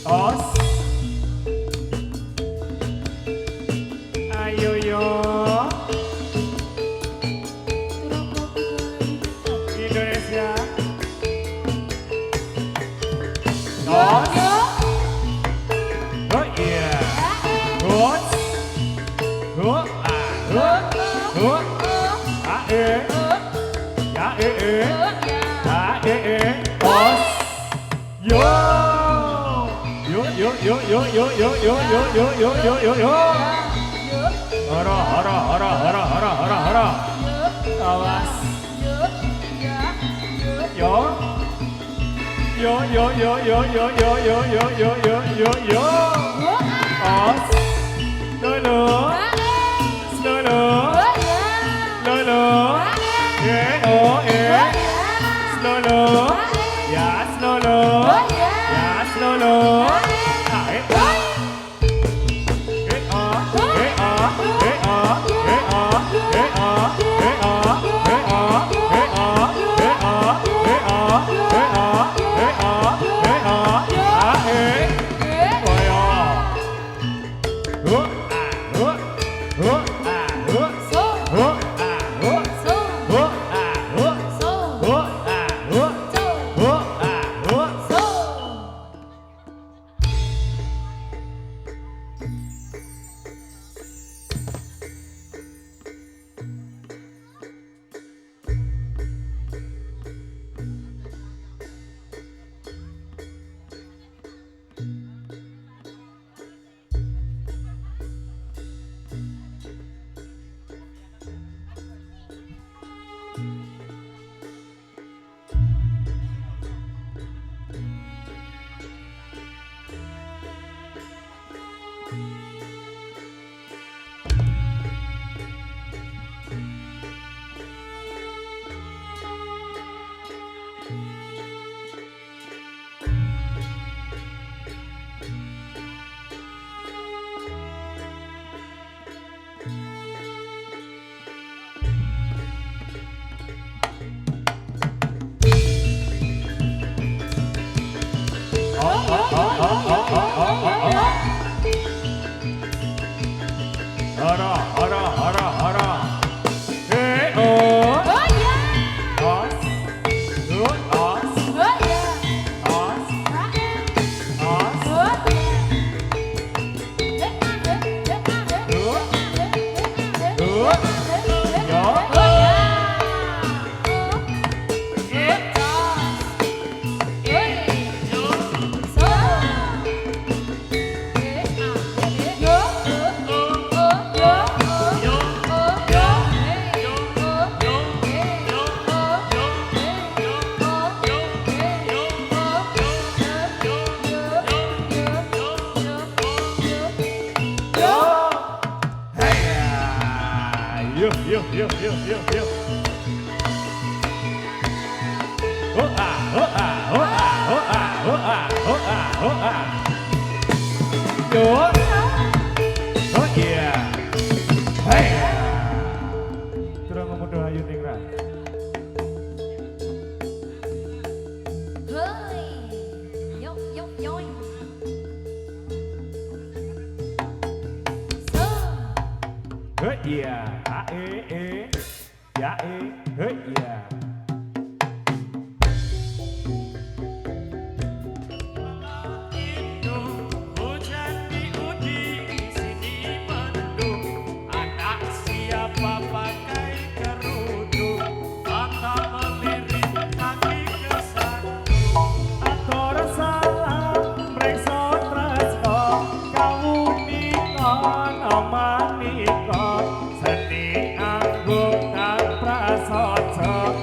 Os. Ayo yo. Indonesia. Os. Oh iya. Os. Oh ah. Oh. Ah Ya Os. Yo. Yo. Hara. Awas. Yo. Os. Lolo. Yo. Oh iya. Hey. Terus ngomong doa ayu ning ra. Oh iya. Ya oh iya. Seni anggo kang prasaja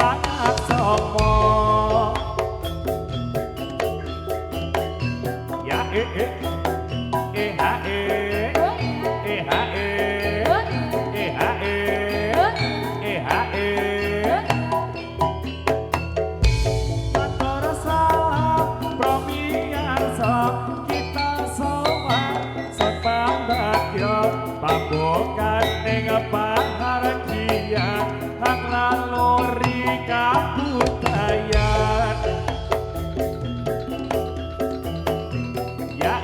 anak somo. Ya ha matur salam promiyarsa kita sowan sepandhya pambukan ning pahargyan hang laluri kabudayan. Ya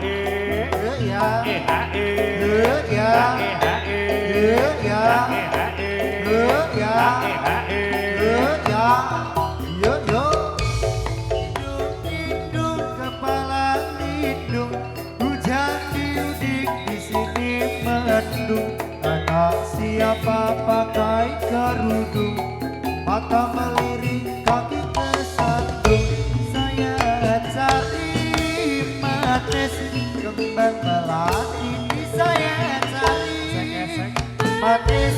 Hidung kepala lindung, hujan diudik di sini mendung. Anak siapa pakai kerudung, mata melirik kaki kesandung. Saya cari manis kembang melati, saya cari manis.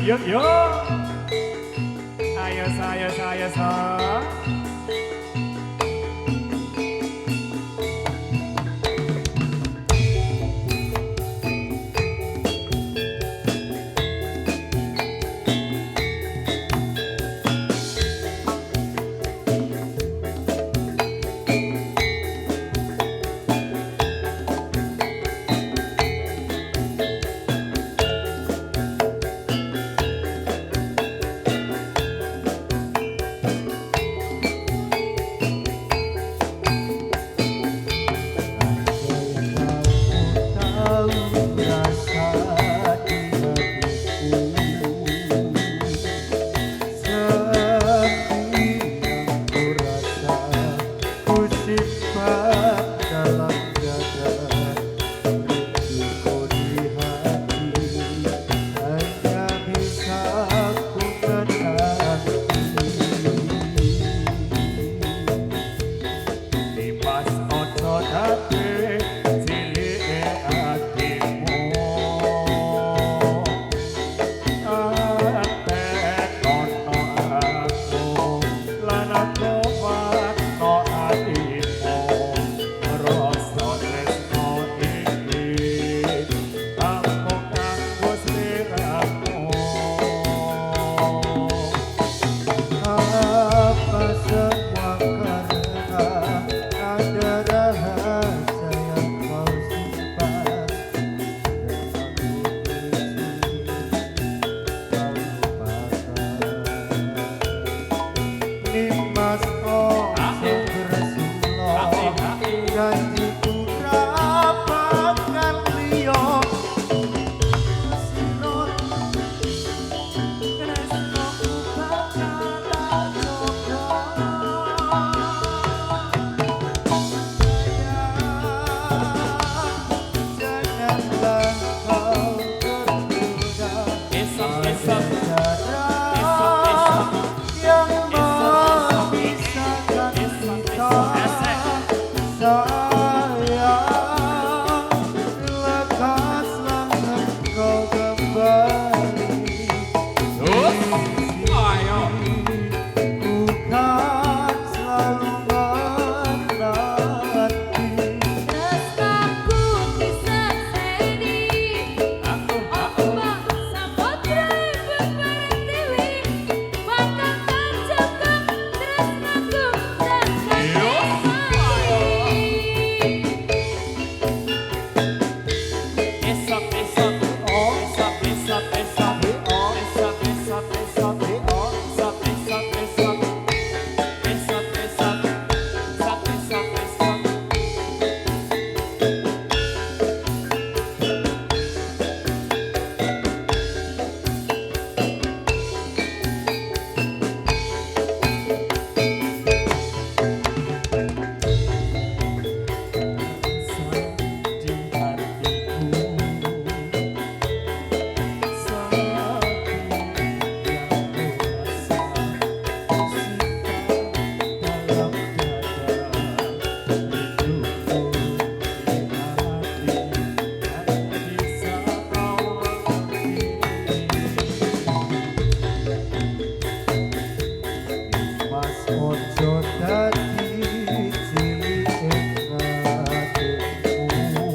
Yuk. Ayo sa. dadi cilik ing atimu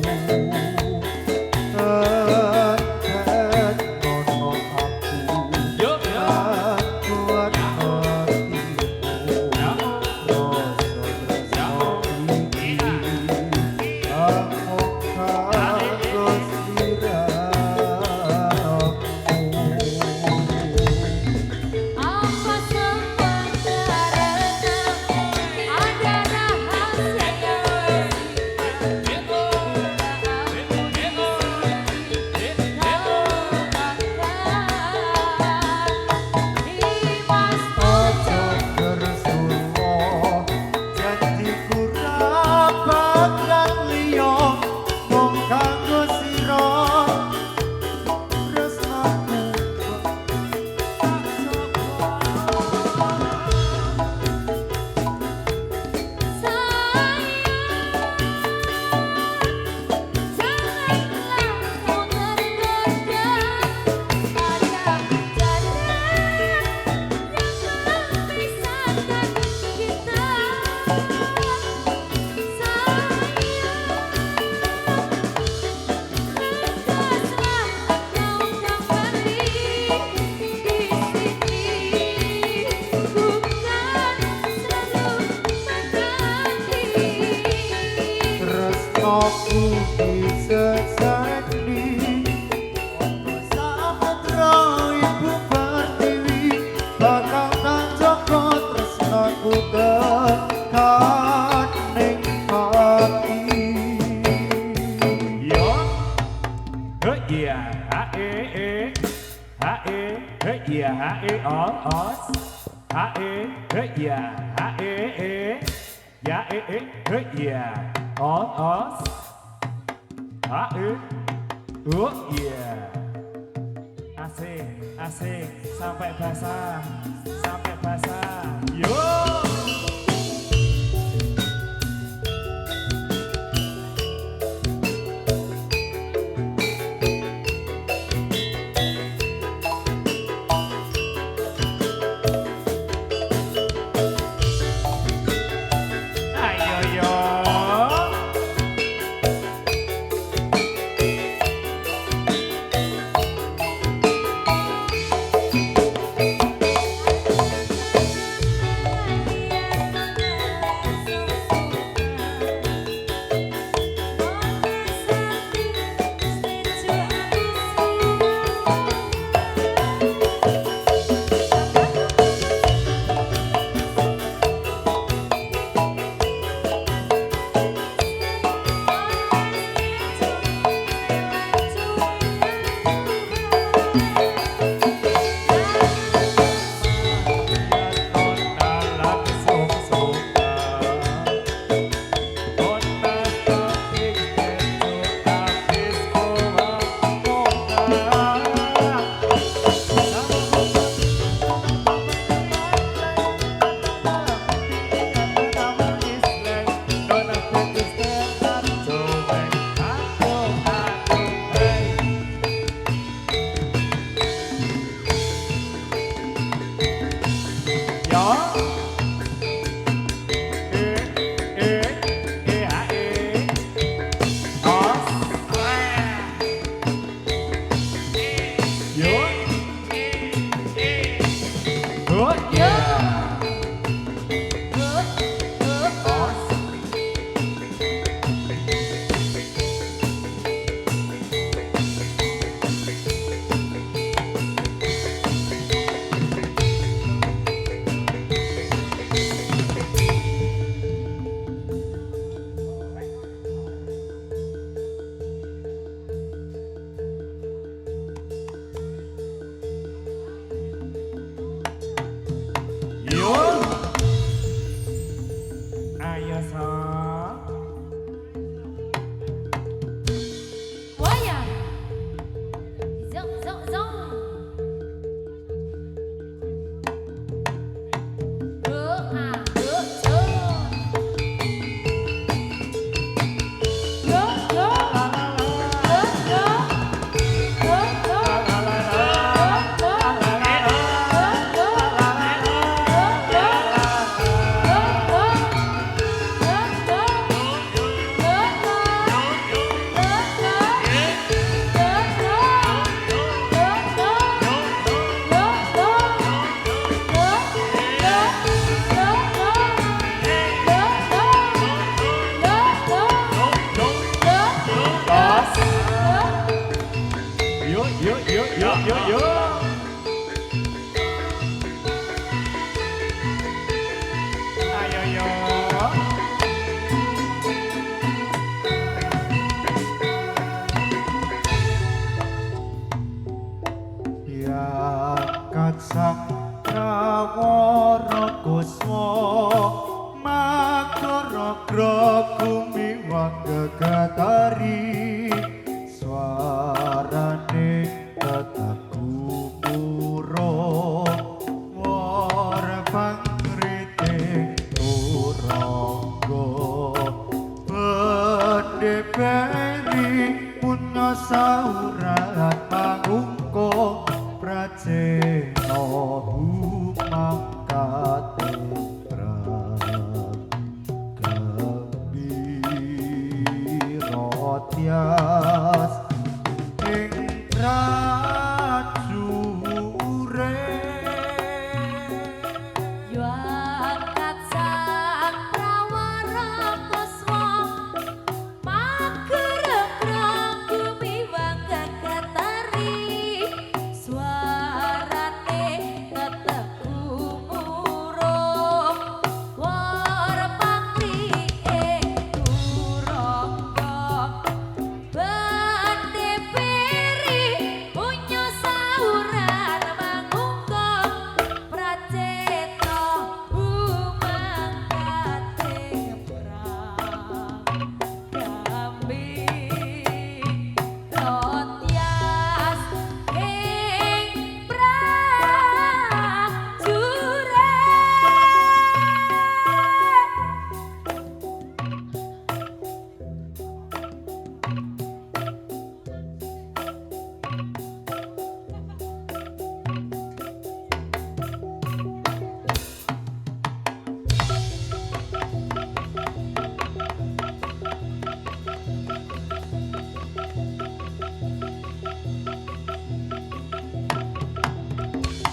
Enten nono aku Yuk, yuk. kuat hatimu Rasa tresno iki amuk karo sliramu Apa sebenarnya ada rahasia Imas Ojo kersulo janjiku ra bakal liya mung kanggo sira tresnaku tak sapa tresnaku disesani samudra ibu pertiwi bakal tak joko tresnaku tekan ning hati Yo, iya, iya, os, iya, ya, iya, os, iya. Asik, asik, sampai basah, sampai basah. Yo. Ayo yo. beri punya saurat mangungko prajeno humangkate gembira tias ing prajure Yo angkat sang prawara kuswa mageregrang gumiwang gagatari suarane tetep umurung war pangri ing turangga bande peri punya sauran mangungko praceta humangkate prang gambi rotias ing prajure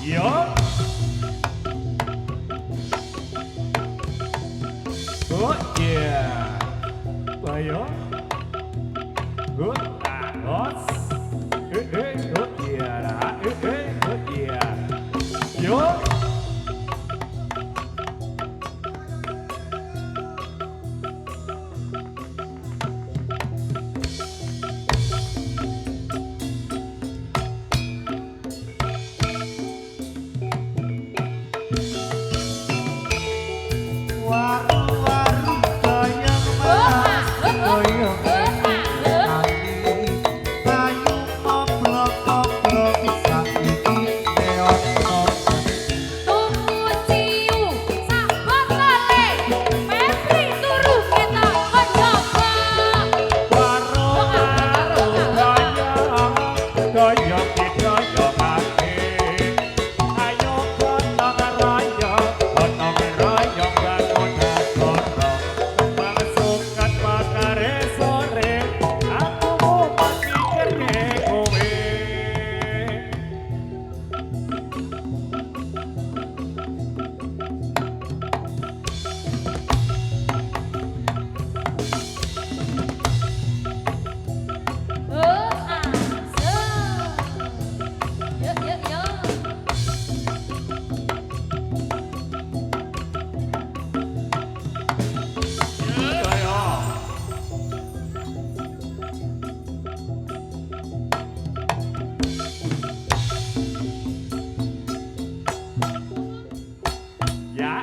Yo. Oh yeah. Bayo. Good. Los. Oh yeah. Oh yeah. Yo. waru-waru goyang mas goyang ati bayu oblok-oblok saiki neono Tunggu ciu sak botole Febri turu kita kejaba Waru-waru goyang digoyongake. Ayo gotong royong bangun negara. Mangsukan makare sore, aku mau mikirke kowe. Ya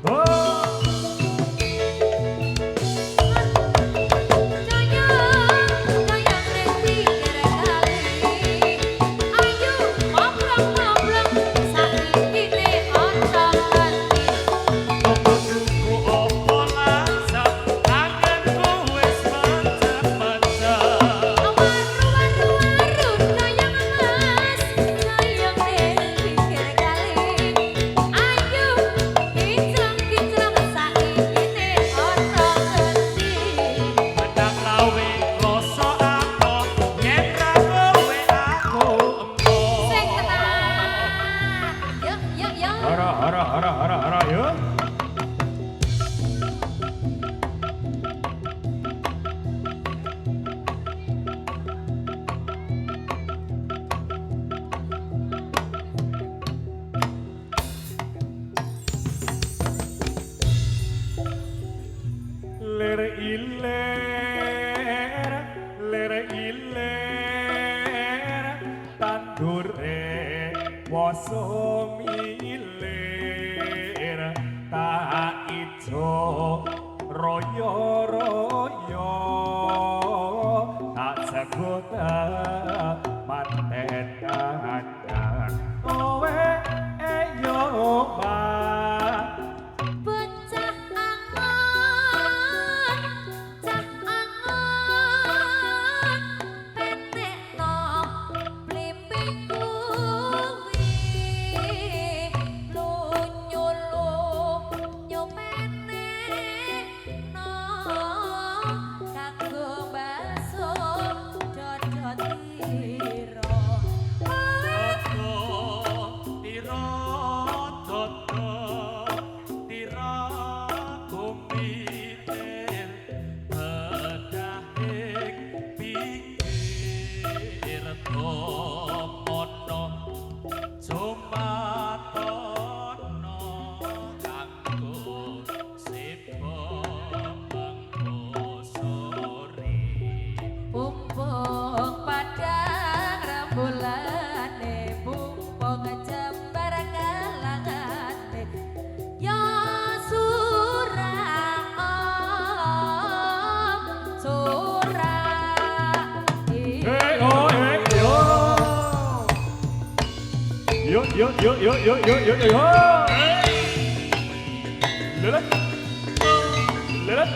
oh Tunggu opo langsat, tanganku wis mencet-mencet. Menang lawe rasa aku, yen ra kowe aku empo. Hara yo. Lere iler, tandure poso milir, tak ijo royo-royo, tak sebut manten kandang kowe eyo mbak. Bocah angon, cah Yuk, yuk, yuk, yuk, yuk, yuk, yuk. Lelet. Lelet.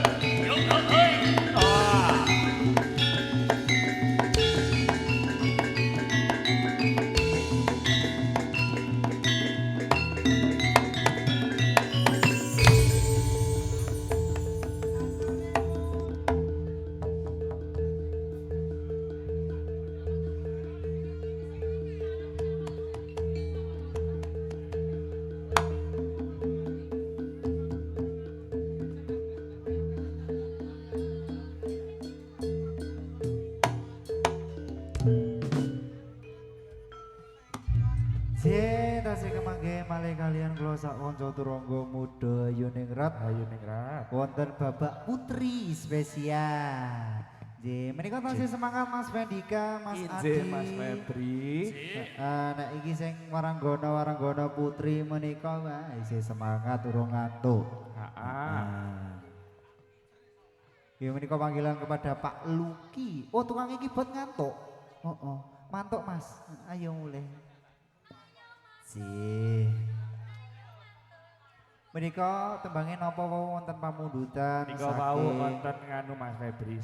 Ah. Tasih kemangge malih kalian kula sak kanca turangga muda Yuningrat. Ayo ningrat. Wonten Babak Putri spesial. Nggih, menika tasih semangat Mas Vendika, Mas Adi. Mas Febri. Nek iki sing waranggana putri menika wah isih semangat urung ngantuk. Heeh. Ya menika panggilan kepada Pak Luki. Oh, tukang iki buat ngantuk. Oh. Mantuk Mas. Ayo mulai. Sih. Menika tembangin napa wonten pamundutan Nika wau wonten nganu Mas Febri.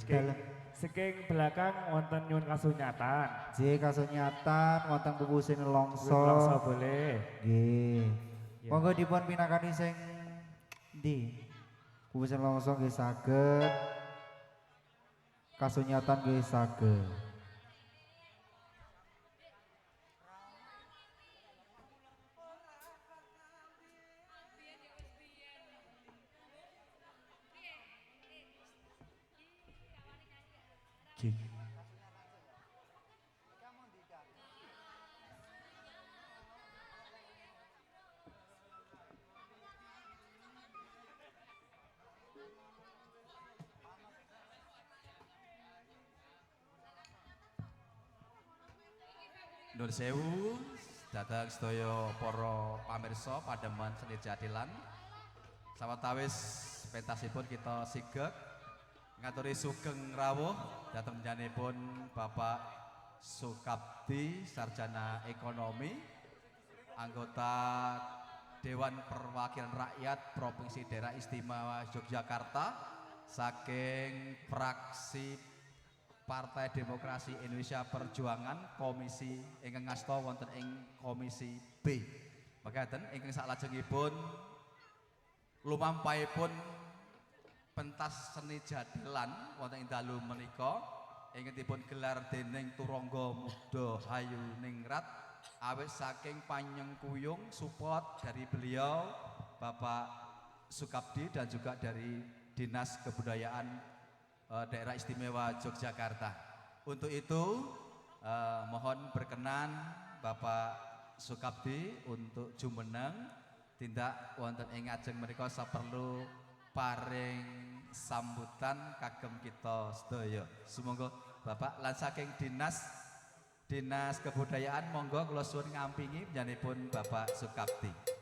Saking belakang wonten nyun kasunyatan. J kasunyatan wonten pupusin Longso longso. boleh. Nggih. Ya. Monggo dipun pinakani sing ndi? Pupusin longso nggih saged. Kasunyatan nggih saged. Nur sewu, datang sedaya para pamirsa Pademan Seni Jatilan. Sawetawis pentasipun kita sigek ngaturi sugeng rawuh dhateng nyanipun Bapak Sukabdi Sarjana Ekonomi, anggota Dewan Perwakilan Rakyat Provinsi Daerah Istimewa Yogyakarta saking fraksi Partai Demokrasi Indonesia Perjuangan komisi ingkang ngasta wonten ing komisi B. Mekaten ingkang salajengipun lumampahipun pentas seni jadilan wonten ing dalu menika ingkang dipun gelar dening turangga muda Hayu Ningrat awit saking panyengkuyung support dari beliau Bapak Sukabdi dan juga dari Dinas Kebudayaan Daerah Istimewa Yogyakarta. Untuk itu mohon berkenan Bapak Sukabdi untuk jumeneng tindak wonten ing ajeng menika saperlu paring sambutan kagem kita sedaya. Sumangga Bapak lan saking Dinas Kebudayaan monggo kula suwun ngampingi panjenenganipun Bapak Sukabdi.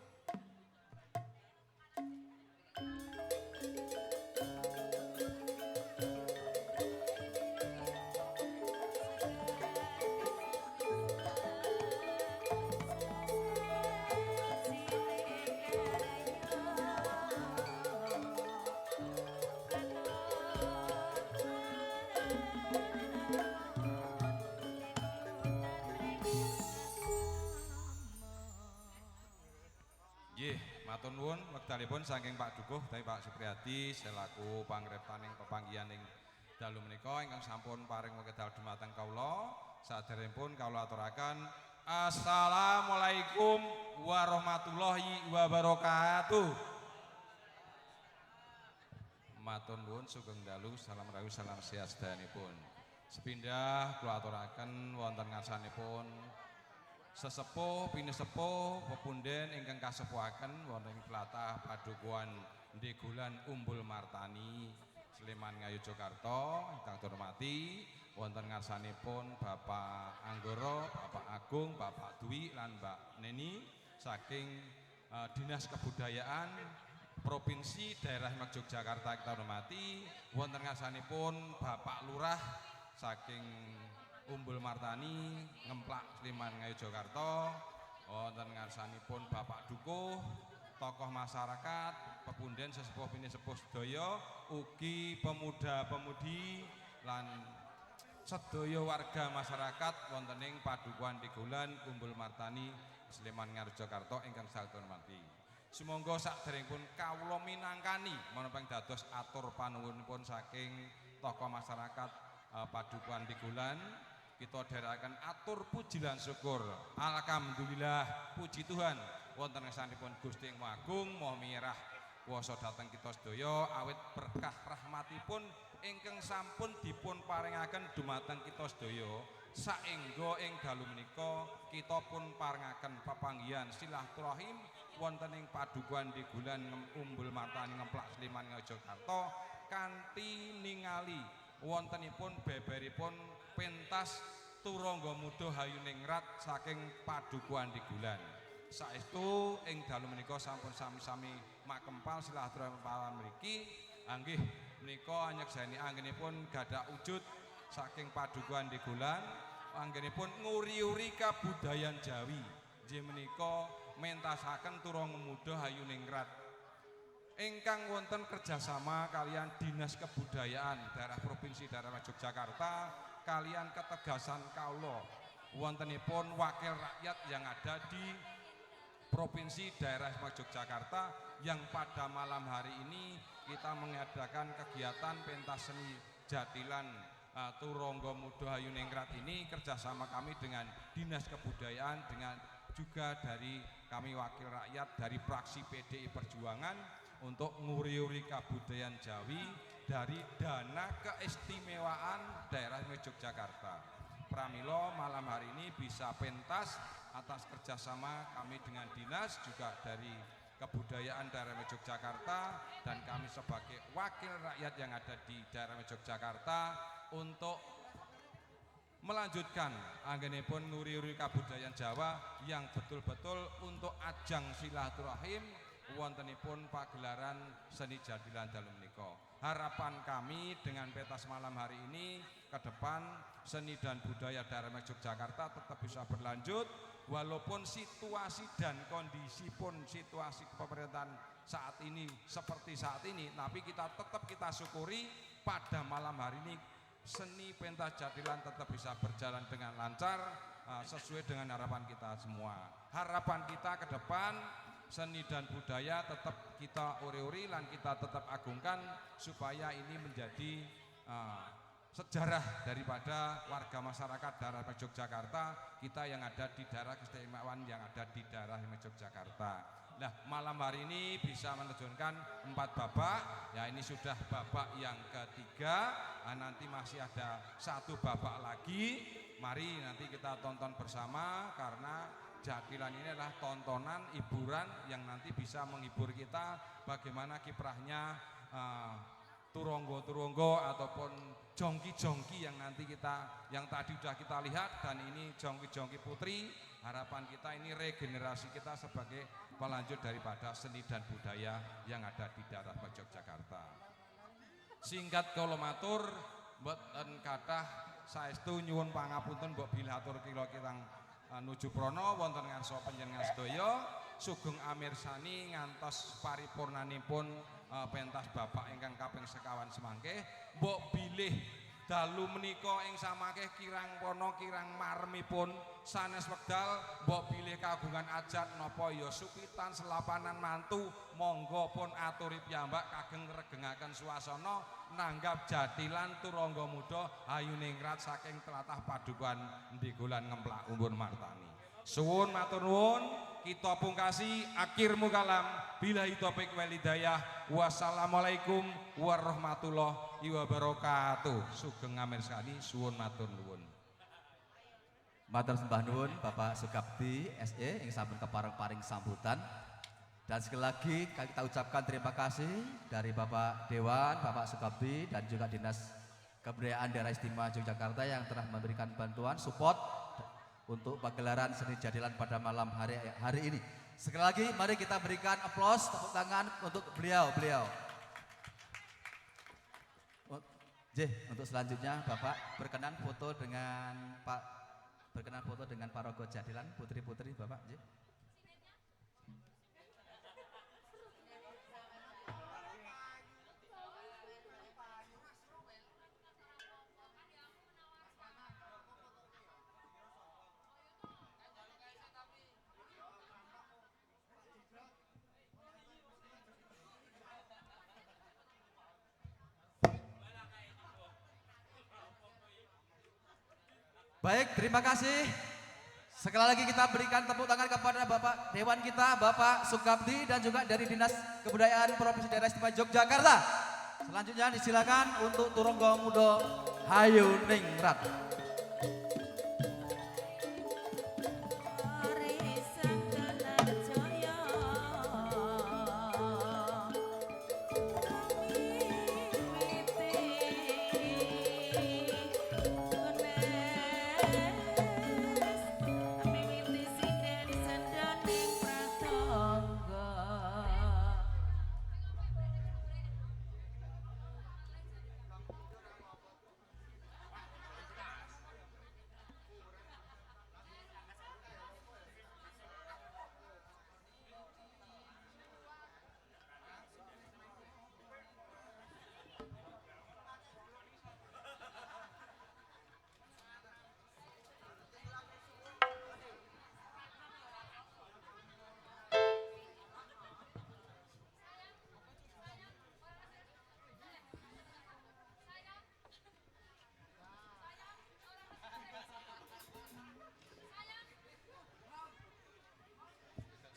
Matur nuwun wekdalipun saking Pak Dukuh dari Pak Supriyadi selaku pangriptaning pepanggihan ing dalu menika ingkang sampun paring wekdal dumateng kawula. Saderengipun kawula aturaken Assalamualaikum warahmatullahi wabarakatuh. Matur nuwun sugeng dalu salam rayu salam sehat sedayanipun. Sepindah kula aturaken wonten ngarsanipun sesepuh pinisepuh pepunden ingkang kasepuhaken wonten ing tlatah Padukuhan Ndegulan Umbul Martani Sleman Ngayogyakarta ingkang hormati wonten ngarsanipun Bapak Anggara, Bapak Agung, Bapak Dwi lan Mbak Neni saking Dinas Kebudayaan Provinsi Daerah Yogyakarta kita hormati wonten ngarsanipun Bapak Lurah saking Umbul Martani Ngemplak Sleman Ngayogyakarta wonten ngarsanipun Bapak Dukuh, tokoh masyarakat, pepunden sesepuh pinisepuh sedaya, ugi pemuda-pemudi lan sedaya warga masyarakat wonten ing Padukuhan Degolan Umbul Martani Sleman Ngarjokarta ingkang saged hormati. Sumangga sakderengipun kawula minangkani menapa dados atur panuwunipun saking tokoh masyarakat Padukuhan Degolan, kita dherekaken atur puji lan syukur. Alhamdulillah, puji Tuhan wonten ngarsanipun Gusti Yang Maha Agung Maha Mirah kuwasa dhateng kita sedaya awit berkah rahmatipun ingkang sampun dipun paringaken dumateng kita sedaya saengga ing dalu menika kita pun paringaken pepanggihan silaturahim wonten ing Padukuhan Degolan Umbul Martani Ngemplak Sleman Yogyakarta kanthi ningali wontenipun beberipun pentas turangga muda Hayuningrat saking Padukuhan Degolan. Saestu ing dalu menika sampun sami-sami makempal silaturahim pawan mriki anggih menika anyekseni anggenipun gadah wujud saking Padukuhan Degolan anggenipun nguri-uri kabudayan Jawi. Nggih menika mentasaken turangga muda Hayuningrat ingkang wonten kerjasama kalian Dinas Kebudayaan daerah Provinsi Daerah Yogyakarta kalian ketegasan kaula wontenipun wakil rakyat yang ada di Provinsi Daerah Yogyakarta yang pada malam hari ini kita mengadakan kegiatan pentas seni jatilan turangga muda Hayuningrat ini kerjasama kami dengan Dinas Kebudayaan dengan juga dari kami wakil rakyat dari fraksi PDI Perjuangan untuk nguri-uri kabudayan Jawi dari dana keistimewaan daerah Yogyakarta. Pramila malam hari ini bisa pentas atas kerjasama kami dengan dinas juga dari kebudayaan daerah Yogyakarta dan kami sebagai wakil rakyat yang ada di daerah Yogyakarta untuk melanjutkan anggenipun nguri-uri kabudayaan Jawa yang betul-betul untuk ajang silaturahim wontenipun pagelaran seni jadilan dalu menika. Harapan kami dengan pentas malam hari ini ke depan seni dan budaya daerah Yogyakarta tetap bisa berlanjut walaupun situasi dan kondisi pun situasi pemerintahan saat ini seperti saat ini, tapi kita tetap kita syukuri pada malam hari ini seni pentas jadilan tetap bisa berjalan dengan lancar sesuai dengan harapan kita semua. Harapan kita ke depan seni dan budaya tetap kita uri-uri dan kita tetap agungkan supaya ini menjadi sejarah daripada warga masyarakat daerah Yogyakarta kita yang ada di daerah keistimewaan yang ada di daerah Yogyakarta. Nah, malam hari ini bisa menerjunkan 4 babak. Ya, ini sudah babak yang ketiga. Nanti masih ada 1 babak lagi. Mari nanti kita tonton bersama karena jadilan ini adalah tontonan hiburan yang nanti bisa menghibur kita bagaimana kiprahnya turonggo-turonggo ataupun jongki-jongki yang nanti kita yang tadi sudah kita lihat dan ini jongki-jongki putri. Harapan kita ini regenerasi kita sebagai pelanjut daripada seni dan budaya yang ada di daerah Yogyakarta. Singkat kula matur mboten kathah saestu nyuwun pangapunten mbok bilih atur kula kirang nuju prana wonten ngarsa panjenengan sedaya sugeng amirsani ngantos paripurnanipun pentas bapak ingkang kaping sekawan semangke mbok bilih dalu menika ing samangke kirang wana kirang marmipun sanes wekdal mbok bilih kagungan ajat napa ya supitan selapanan mantu monggo pun aturi piyambak kageng regengaken suasana nanggap jadilan turangga muda Hayuningrat saking tlatah Padukuhan Degolan Ngemplak Umbul Martani. Suwun matur nuwun kita pungkasi akhir mukalam billahi taufik wal hidayah wassalamualaikum warahmatullahi wabarakatuh. Sugeng ngamirsani suwun matur nuwun. Matur sembah nuwun Bapak Sugabdi SE yang sampun kepareng-paring sambutan. Dan sekali lagi kita ucapkan terima kasih dari Bapak Dewan, Bapak Sugabdi dan juga Dinas Kebudayaan Daerah Istimewa Yogyakarta yang telah memberikan bantuan support untuk pagelaran seni jadilan pada malam hari ini. Sekali lagi mari kita berikan aplaus tepuk tangan untuk beliau. Untuk selanjutnya Bapak berkenan foto dengan Pak berkenan foto dengan paraga jadilan putri-putri Bapak nggih. Baik, terima kasih. Sekali lagi kita berikan tepuk tangan kepada Bapak Dewan kita, Bapak Sukabdi dan juga dari Dinas Kebudayaan Provinsi Daerah Istimewa Yogyakarta. Selanjutnya disilakan untuk Turangga Muda Hayu Ningrat.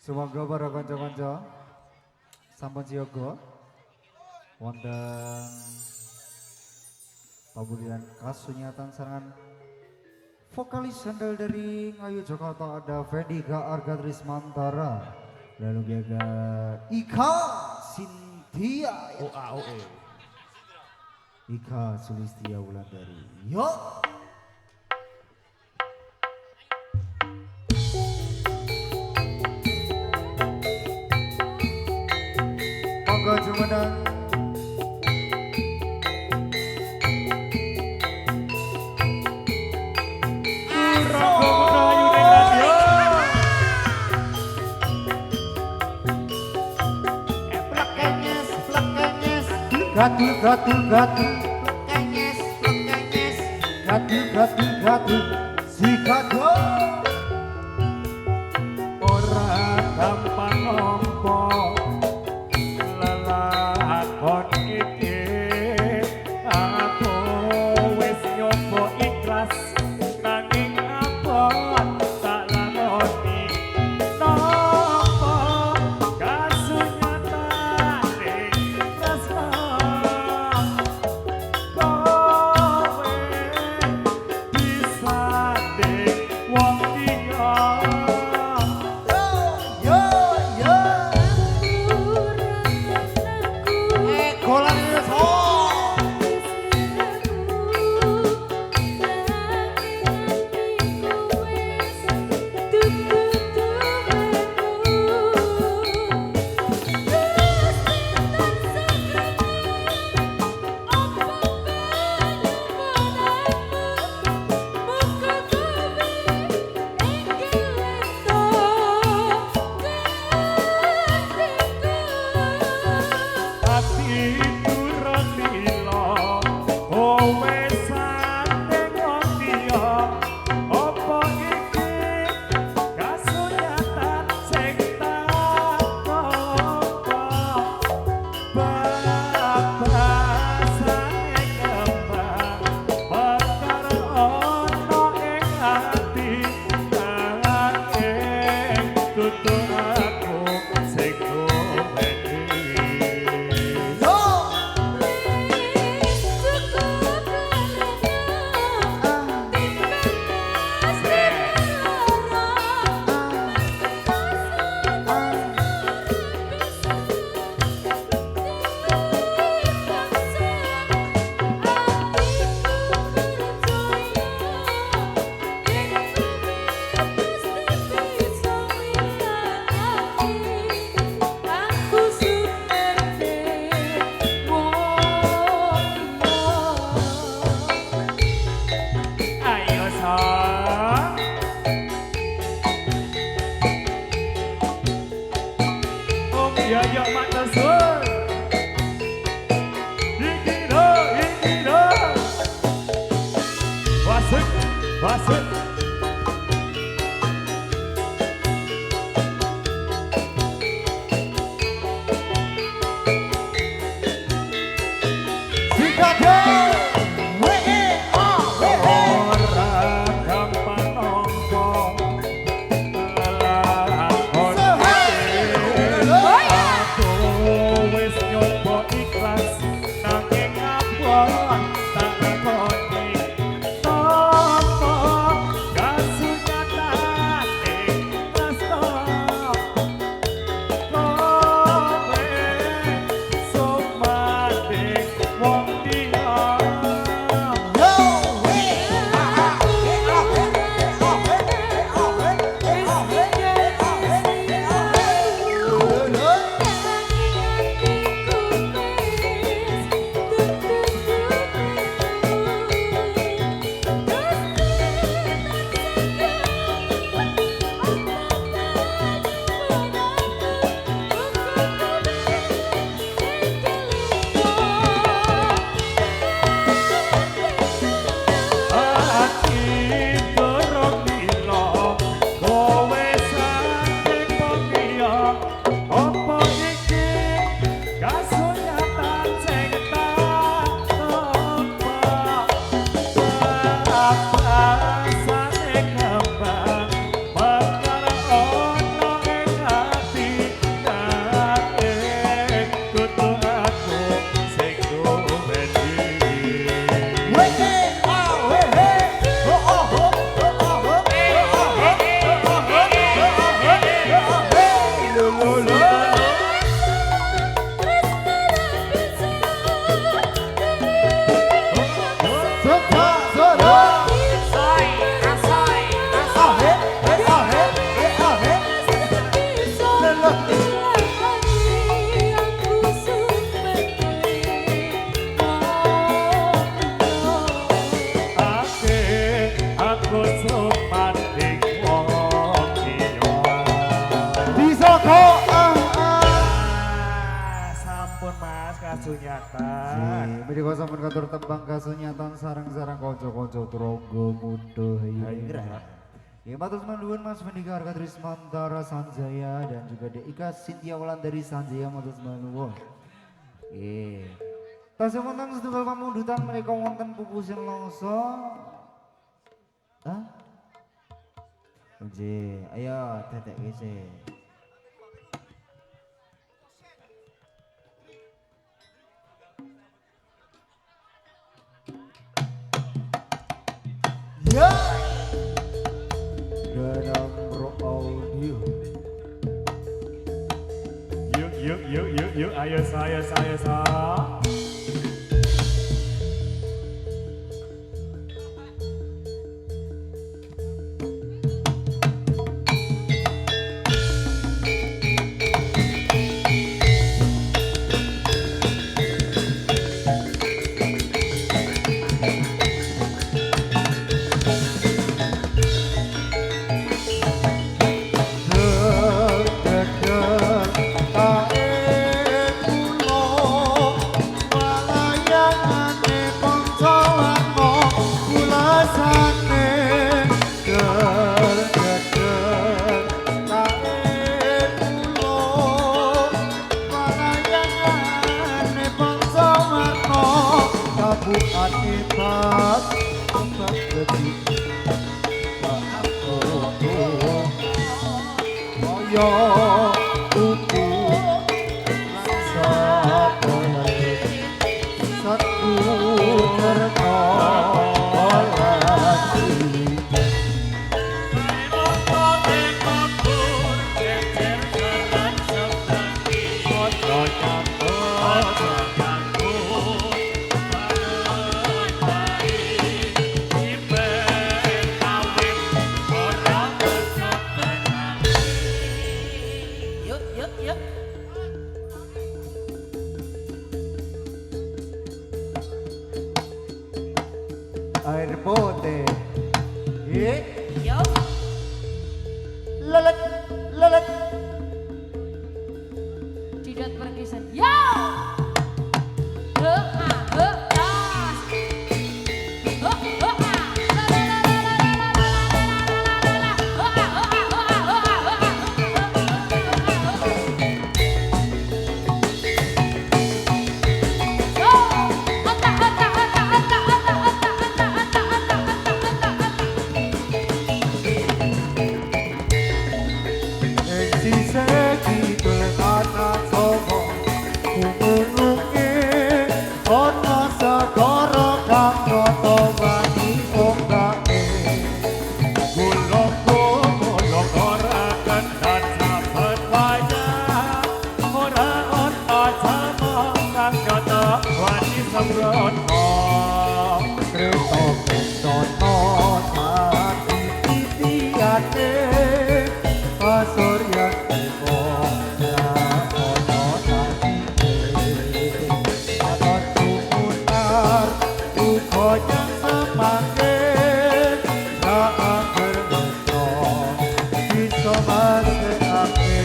Semoga para kanca-kanca sampun siaga wonten pambulian kasunyatan sarangan vokalis sandal dari Ngayu Jakarta ada Vendika Arga Trismantara, lalu juga Ika Sintia, Ika Sulistia Wulandari. Yuk. Monggo jumeneng. Gaduh gaduh gaduh kenges kenges gaduh gaduh gaduh si gaduh ora gampang ngompo lelakon iki aku wis nyoba ikhlas nanging abot tak lakoni nopo kasunyatane tresno kowe disanding wong liya. yo yo golan so Hati turun lilo, kowe sandeng wong liya. Apa iki kasunyatan sing tak tampa? Babasane kembang bakar ono ing ati nanging tutuk aku sing kowe. yo kasunyatan. Menika sampun katur tembang kasunyatan sareng-sareng kanca-kanca Trangga Muda Haira. Ya matur nuwun Mas Menika Harga Trismantara Sanjaya dan juga Ika Sintia Wulandari Sanjaya matur nuwun. Nggih. Tasih wonten setunggal pamundutan menika wonten pupusin longso. Hah? Nggih, ayo tetek sih. Ya. Dalam Pro Audio. Yuk, ayo saya. Air putih. Yo. Lelet. Tidak berkesan. Yo. Tas. sembrono Kreta Kencana Sati titiane Pasuryan Dewa ya ana tandine Aton tumunar uga nyang semangke Sak bernetra bisa masekake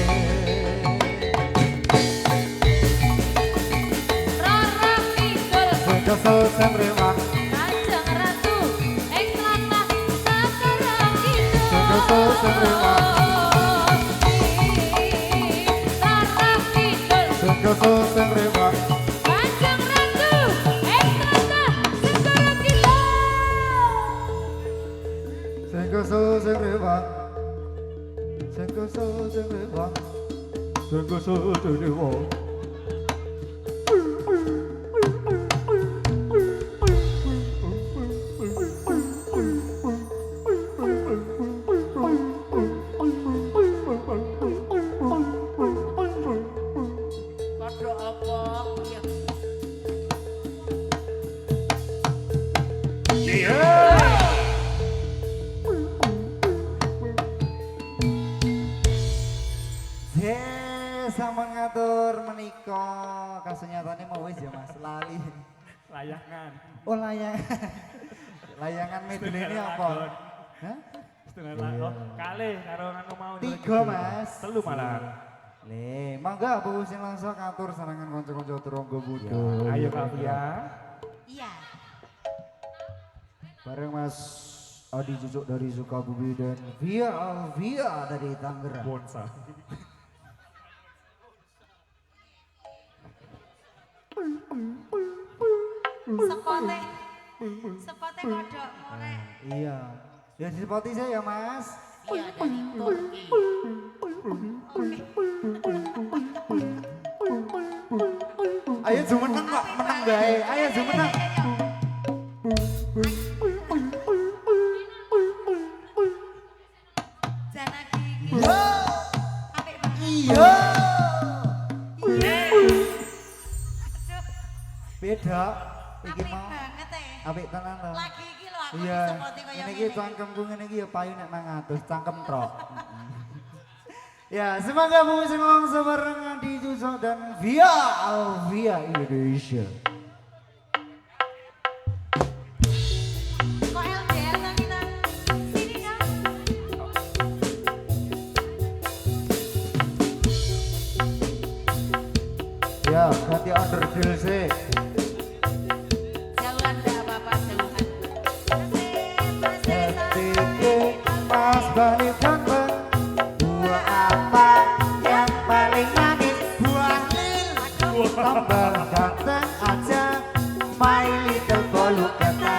Rara Kidul Kesel semrewang Kanjeng Ratu ing tlatah Semarang Kidul. Kesel semrewang Rara Kidul Kesel semrewang Kanjeng Ratu ing tlatah Semarang Kidul. Kesel semrewang Kesel semrewang Kesel semrewang Padha apa ya? Sampun ngatur menika kasunyatane mau wis ya Mas lali. layangan. Oh layangan. Layangan medley ini apa? Hah? Setengah Iya. oh, kalih karo anu mau. Tiga Mas. Telu malah. Le, mangga Bu sing langsung ngatur sarangan kanca-kanca Turangga Muda. Ayo Kak Via. Iya. Bareng Mas Adi Cucuk dari Sukabumi dan Via Alvia dari Tangerang. Bonsa. Sepote. Sepote kodok ora. Iya. Ya disepoti saya ya Mas. Iya dari Turki. Ayo jumeneng kok, meneng bae. Ayo jumeneng. Janaki iki. Yo. Apik banget. Iya. Aduh, Beda. Iki apik mau banget apik tenan to. Lagi iki lho aku Iya. disepoti kaya Ini ngene. iki cangkemku ngene iki ya payu nek nang atus cangkem trok. Ya, semoga Bu sing langsung bareng Adi Cucuk dan Via Alvia Indonesia. Kok LDR ta kita? Sini dong. Ya, ganti underdeal sih. Jauhan enggak apa-apa jauhan. Ketika pas balik ganteng, buah apa yang paling manis? Buah lil. Tambah ganteng aja, my little bolu kata.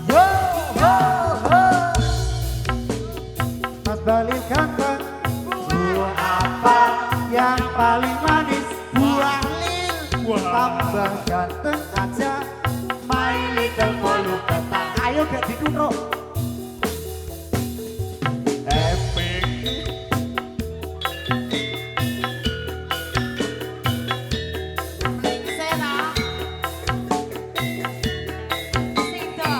Yo, yo, yo. Mas balik ganteng, buah apa yang paling manis? Buah lil. Tambah ganteng aja, my little bolu kata. Ayo gak ditutup. Epic. Sena. Sido.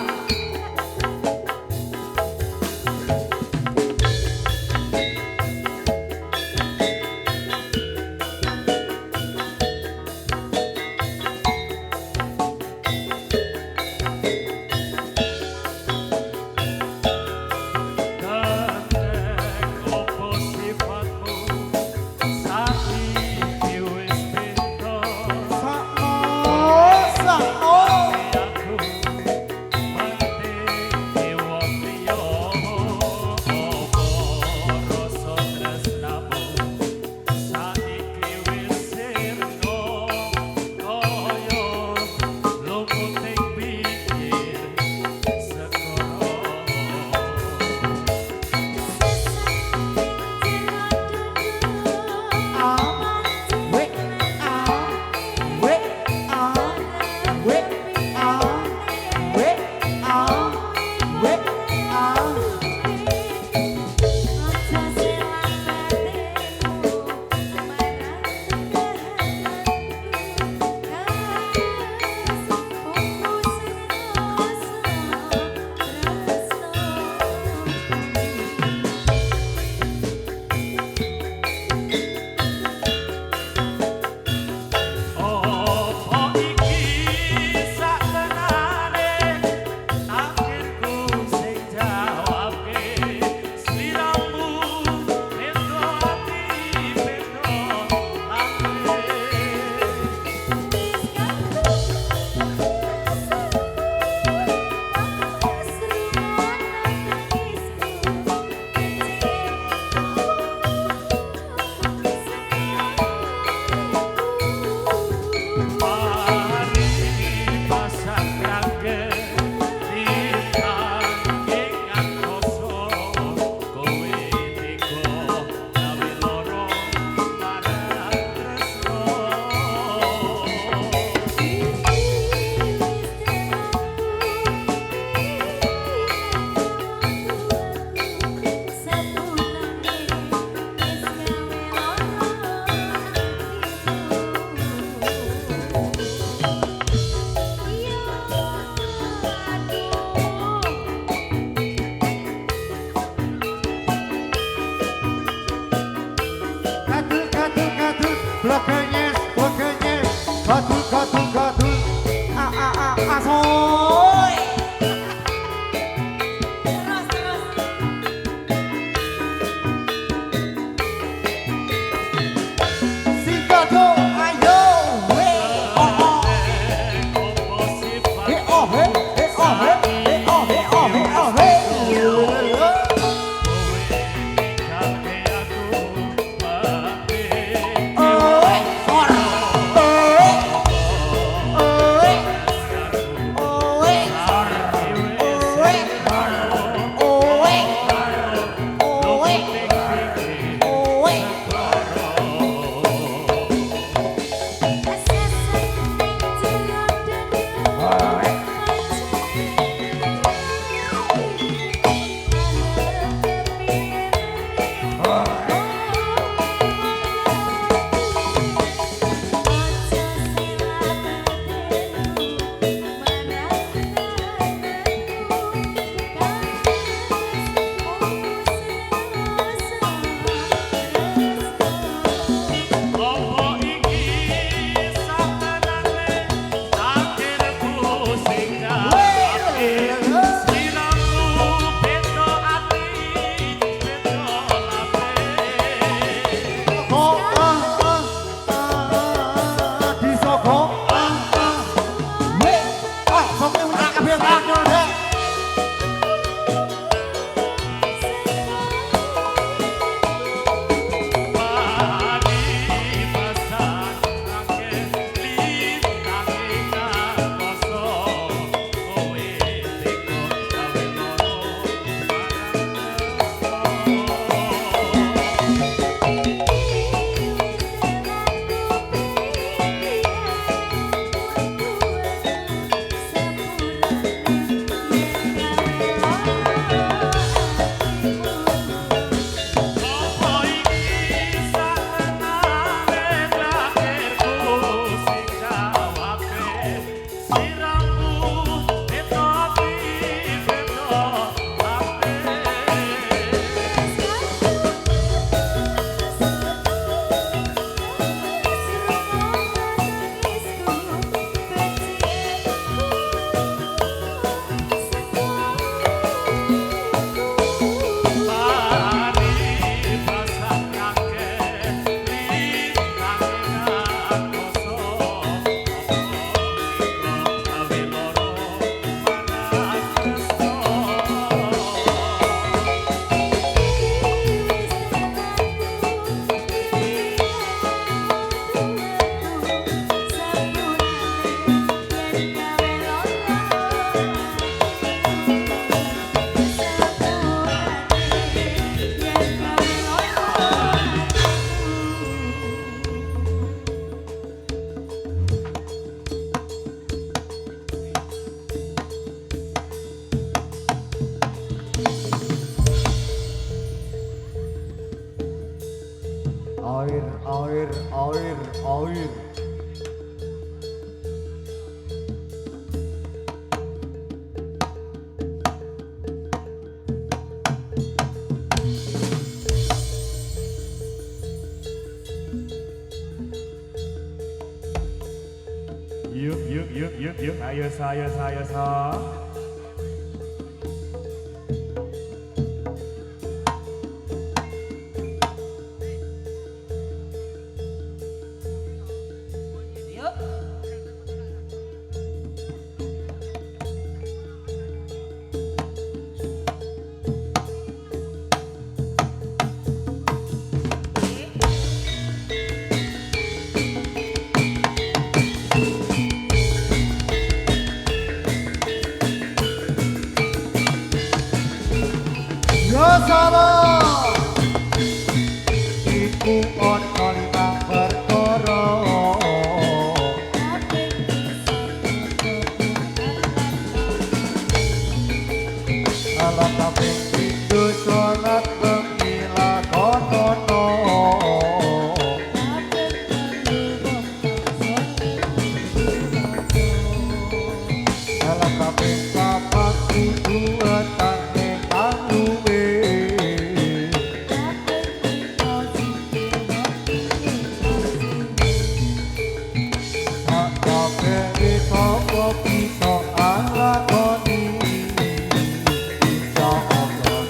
Gatul gatul gatul Asoy. Terus. sing gatul ayo we air. Yuk, ayo sa. Ya salah, iku ana limang perkara kita kok bisa nglakoni insya Allah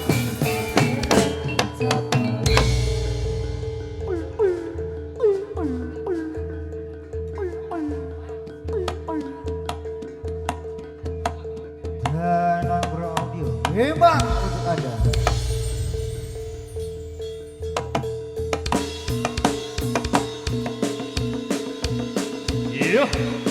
Danang Pro Audio hebat untuk Anda. Iya. Yuk.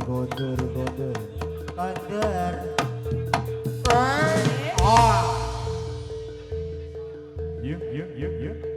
Gondor Kandar Yuk.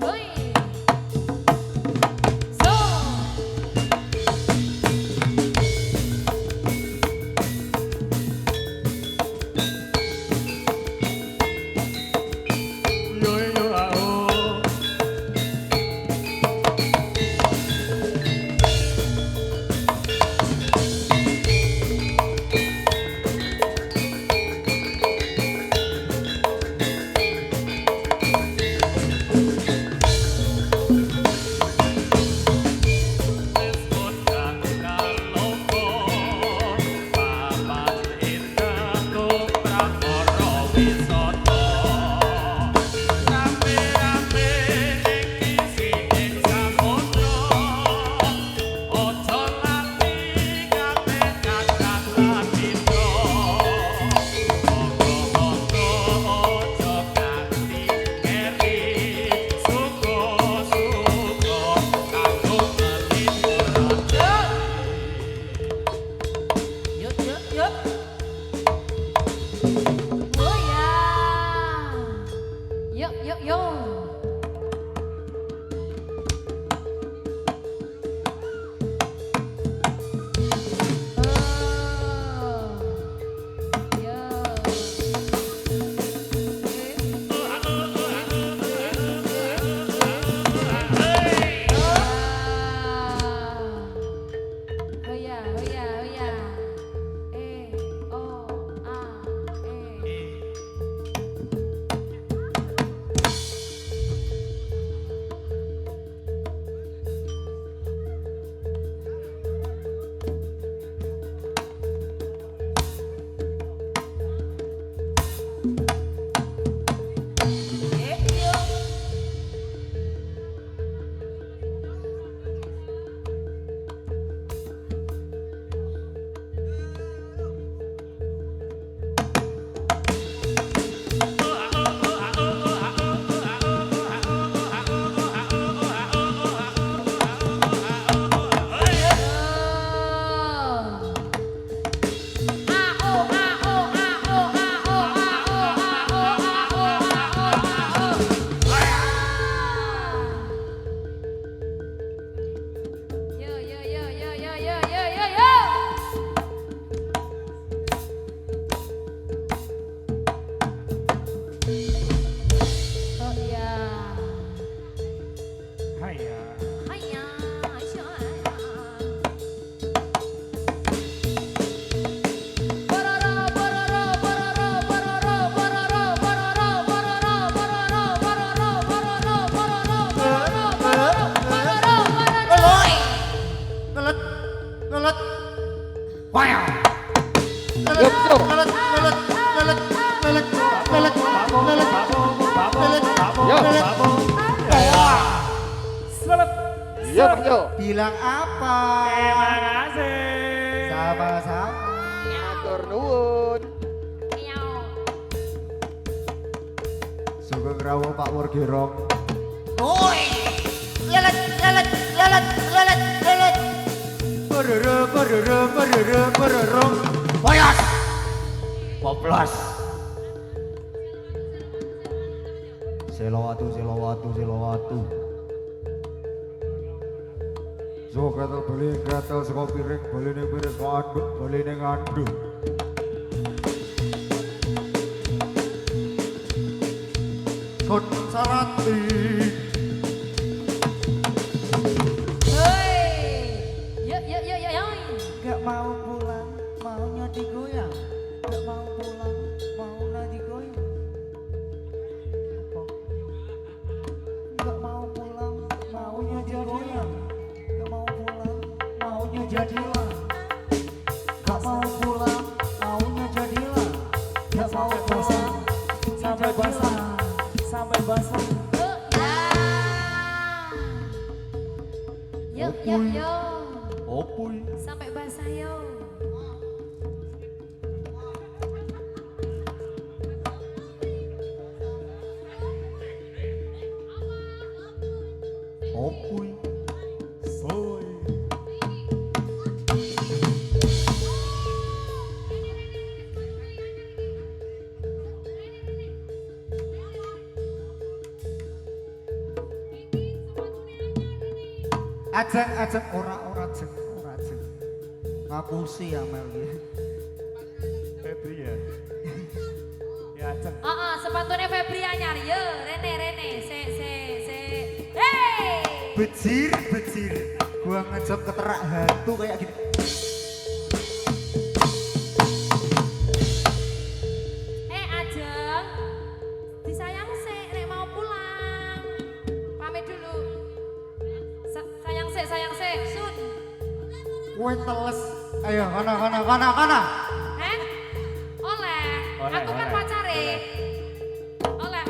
Hoi. So. Yo yo ao. Yup, yup, yup. Oh ya. Yuk, yuk, yuk. Oh ya, oh ya, oh ya. Haya. Ngelet, ngelet. Wah. Ngelet, ngelet, ngelet, ngelet, ngelet, ngelet, ngelet. Bilang apa? Terima kasih. Sama-sama. Matur nuwun. Sugeng rawuh Pak Murgerong. Oi. Lelet, lelet, lelet, lelet, lelet. Berere, berere, berere, bererong. Boyos. Poplos. Selawatu, selawatu, selawatu. So kata beli kata saka piring, beli ning piring kok anduk, beli ning anduk. Kon sarati. Gak mau pulang, maunya digoyang. Gak mau pulang, maunya digoyang. Apa? Gak mau pulang, maunya digoyang. Gak mau pulang, maunya jadilah. Gak mau pulang, maunya jadilah. Gak mau pulang, Sampai basah. Sampai basah. Yuk, yuk, yuk. Opui. Sampai basah yuk. Opui. Soy. Ajeng ora jeng. Ngapusi Amel iki. Febri ya. Ya Ajeng. Sepatunya Febri anyar. Yo, Rene. Se. Hey! Bejir. Gua ngejok keterak hantu kayak gini. Ajeng. Disayang sih, nek mau pulang. Pamit dulu. Sayang sih, Sun. Kue teles. Ayo, kana. Oleh. Aku kan Oleh. pacare. Oleh.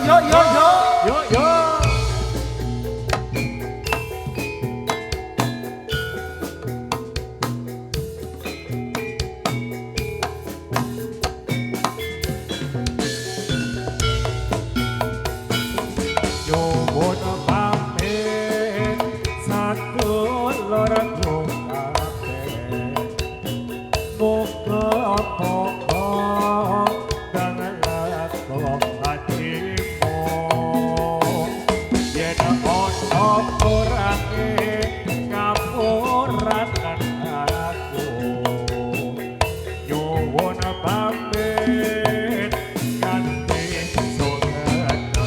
Yo. Yo. Nyuwun pamit sadulur kabeh. Muga-muga dangelako hatimu. Yen ana kurange ngapuraken aku. Nyuwun pamit kanthi sugetemu.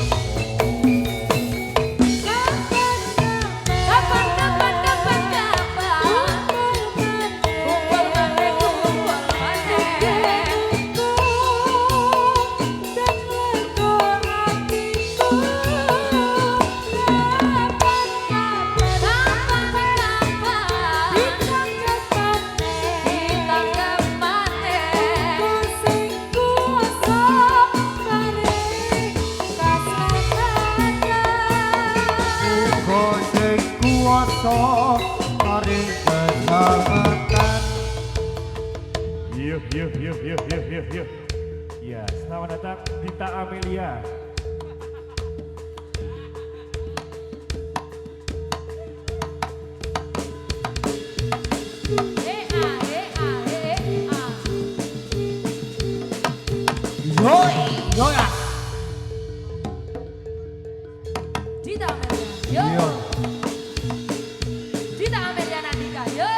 Tarik keselamatan. Yuk. Ya, selamat datang Dita Amelia. Yo ya. Dita Amelia, yo. Dita Amelia Nandika, yo.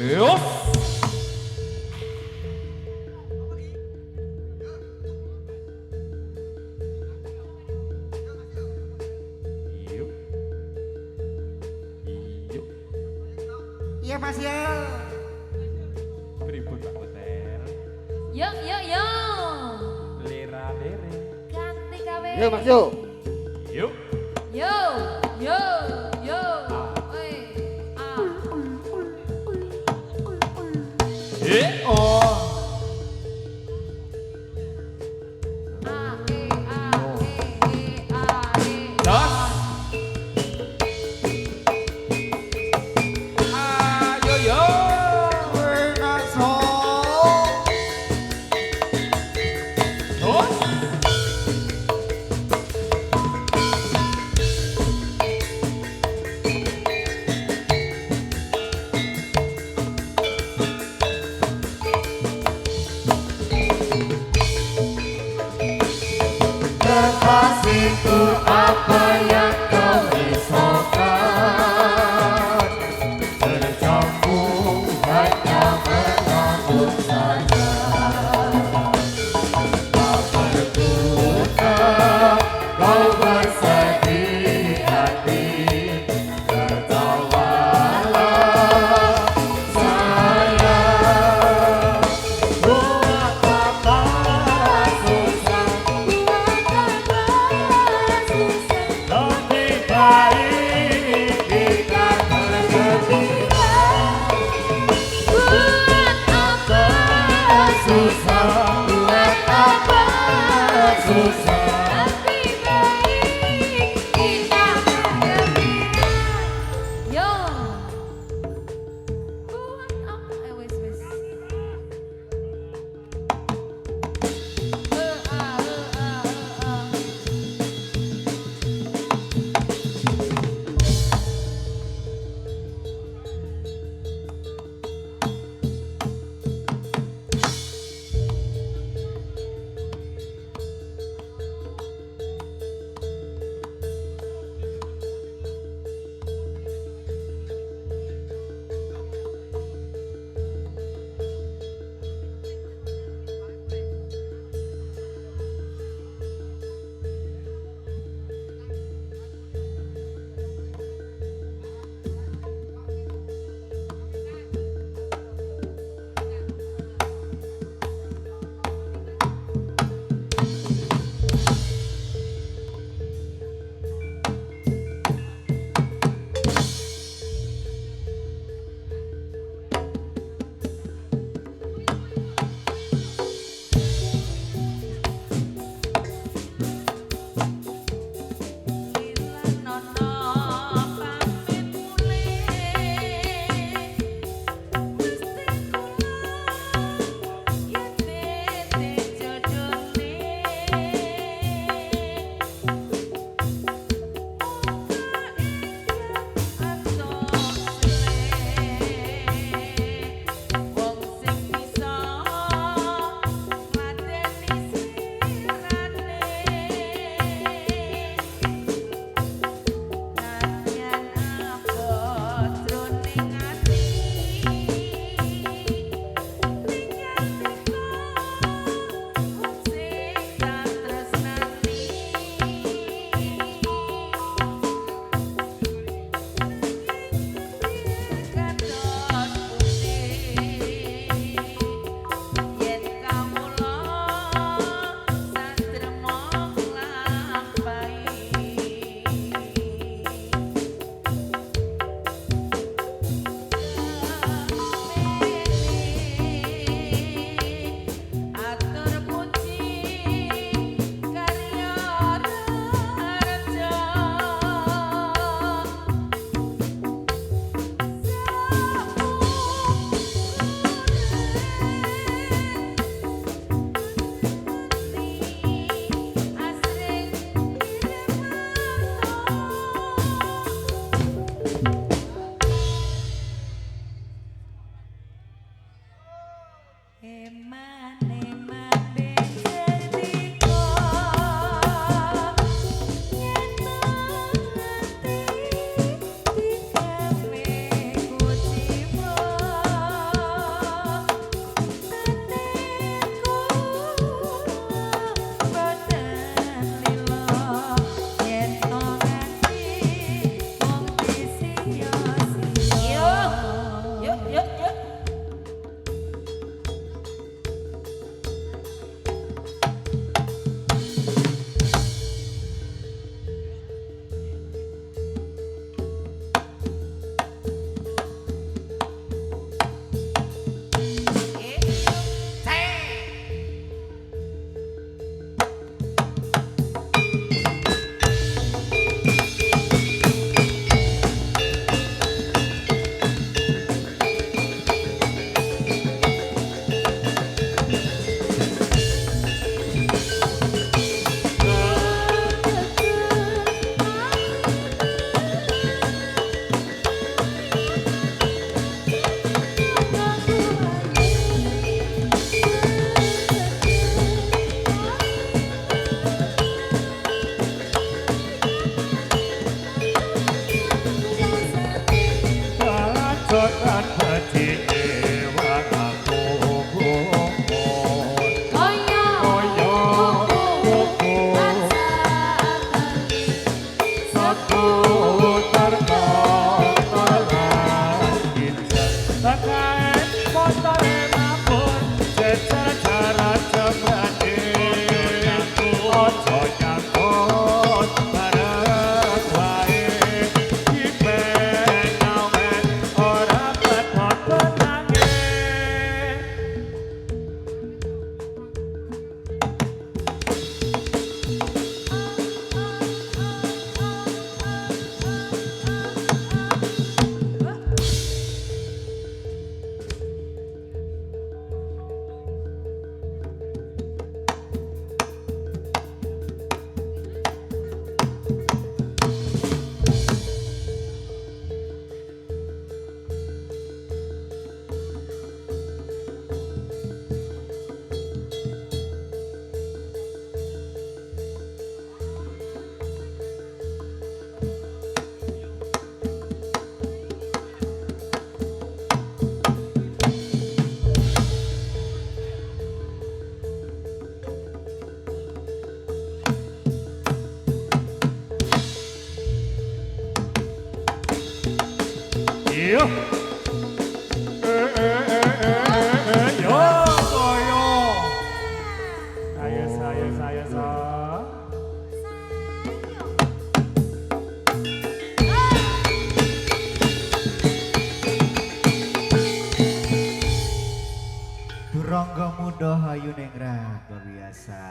Yus. Yuk. Yuk. Iya Mas ya. Pripun Pak Hotel. Yo yo yo. Lera lere. Ganti gawe. Yo Mas Yo. Yuk. Yo yo yo. Oi. Ah. Oh. A E A E E A E. Das. Ayo yo. Terus. Kekasihku apa yang kau risaukan, tercampur hanya mengamuk saja. Tak berguna kau bersedih hati, tertawalah sayang. Buat apa susah, lebih baik kita bergembira. Buat apa Susah, buat apa susah. lebih baik kita bergembira. Yo. Buat apa? Wis wis. A. motore mabur secara jembrane ojo nyangkut bareng wae dipen awen ora betot benange. Yo, yo, yo. Saya, so. Turangga muda hayu ningrat luar biasa.